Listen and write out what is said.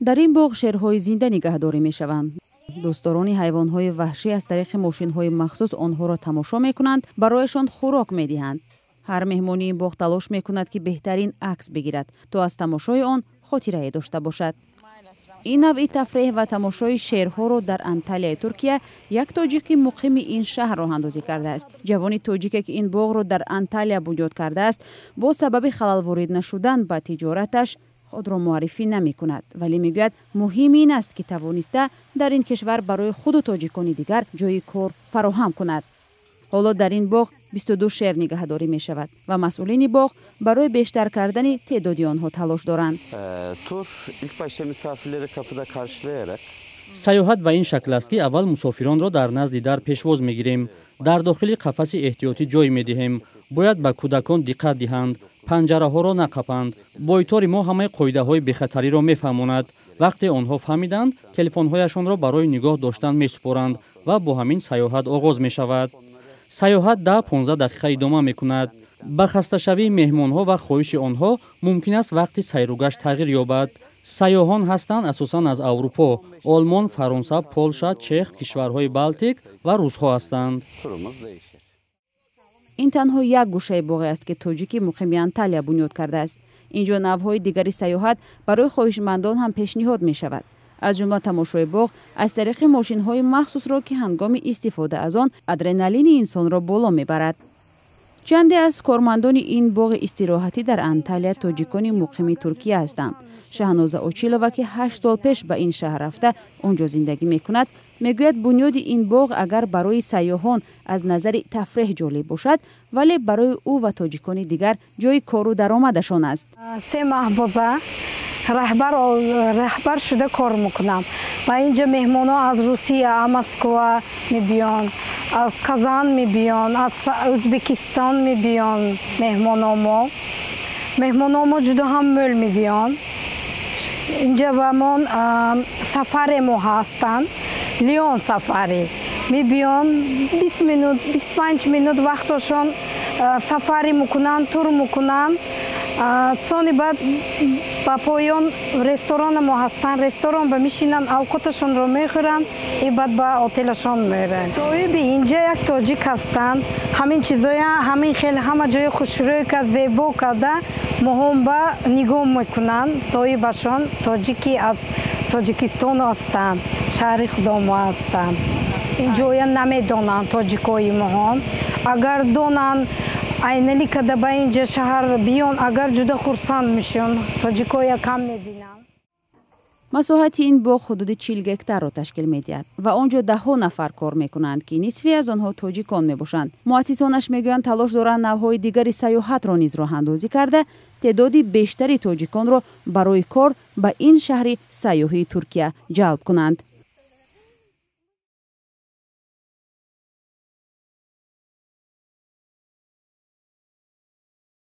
дар ин боғ шерҳои зинда нигаҳдорӣ мешаванд. дӯстдорони ҳайвонҳои ваҳшӣ аз тариқи мошинҳои махсус онҳоро тамошо мекунанд, барояшон хӯрок медиҳанд. ҳар меҳмони ин боғ талош мекунад ки беҳтарин акс бигирад, то аз тамошои он хотирае дошта бошад. ин навъи тафреҳ ва тамошои шерҳоро дар Анталияи Туркия як тоҷики муқими ин шаҳр роҳандозӣ кардааст. ҷавони тоҷике ки ин боғро дар Анталия бунёд кардааст, бо сабаби халал ворид нашудан ба тиҷораташ خودро معرفی نمی‌کند، ولی میگوید مهم این است که توانسته در این کشور برای خود و تاجیکان دیگر جای کار فراهم کند. حالا در این باغ 22 شیر نگهداری می شود و مسئولین باغ برای بیشتر کردن تعداد آنها تلاش دارند. Tur ilk başta misafirleri kapıda karşılayarak سیاحت به این شکل است که اول مسافران را در نزد در پیشواز میگیریم. در داخل قفس احتیاطی جای میدهیم. باید به کودکان دقت دهند. پنجره ها را نقاپند. بایتار ما همه قاعده های بخطری را میفهماند. وقتی آنها فهمیدند تلفن هایشان را برای نگاه داشتن میسپارند و با همین سیاحت آغاز می شود. سیاحت 10-15 دقیقه ادامه می کند. به خسته شوی مهمان ها و خواهش آنها ممکن است وقتی سیر و گشت تغییر یابد. سیاحان هستند اساساً از اروپا، آلمان، فرانسه، پولشا، چخ، کشورهای بالتیک و روس‌ها هستند. این تنها یک گوشه باغ است که تاجیکی مقیم انطالیا بنیاد کرده است. اینجا نوع‌های دیگری سیاحت برای خواهشمندان هم پیشنهاد می شود. از جمله تماشای باغ از طریق ماشین‌های مخصوص را که هنگام استفاده از آن ادرنالین انسان را بالا میبرد. چندی از کارمندان این باغ استراحتی در انطالیا تاجیکان مقیم ترکیه هستند. شهنازه اوچیلووا که 8 سال پیش به این شهر رفته آنجا زندگی میکند، میگوید بنیاد این باغ اگر برای سیاحان از نظر تفریح جالب باشد، ولی برای او و تاجیکان دیگر جای کار و درآمدشان است. 3 ماه بوده رهبر شده کار میکنم و اینجا مهمانا از روسیه، مسکو میبیان، از کازان میبیان، از ازبکستان میبیان. مهمانا ما جدا هم مول میبیان. اینجا با من سفر ما هستند، لیون سفری میبیان. 20 minut 25 minut وقتشون سفری میکنن، تور میکنن. سونی بعد با پایان رستوران ما هستن، رستوران با میشینن، اوقاتشون رو میخورن، بعد با هتلشون میرن. صاحب اینجا یک تاجیک هستن، همین چیزای همین خیلی همه جای خوشروی که زیبا کرده مهم با نگاه میکنن. صاحبشون تاجیکی از تاجیکستان هستن، شهر خودم هستن. اینجا نمیدونن تاجیکای مهم، اگر دونن ayneli kada ba inja shahar biyon agar juda xursand mishon tojikoya kam mebinam. مساحت این باغ حدود 40 گکتار را تشکیل می‌دهد و آنجا ده‌ها نفر کار می‌کنند که نصفی از آنها تاجیکان می‌باشند. مؤسسانش می‌گویند تلاش دارند نوع‌های دیگری سیاحت را نیز راه‌اندازی کرده تعدادی بیشتری تاجیکان را برای کار به این شهر سیاحی ترکیه جلب کنند.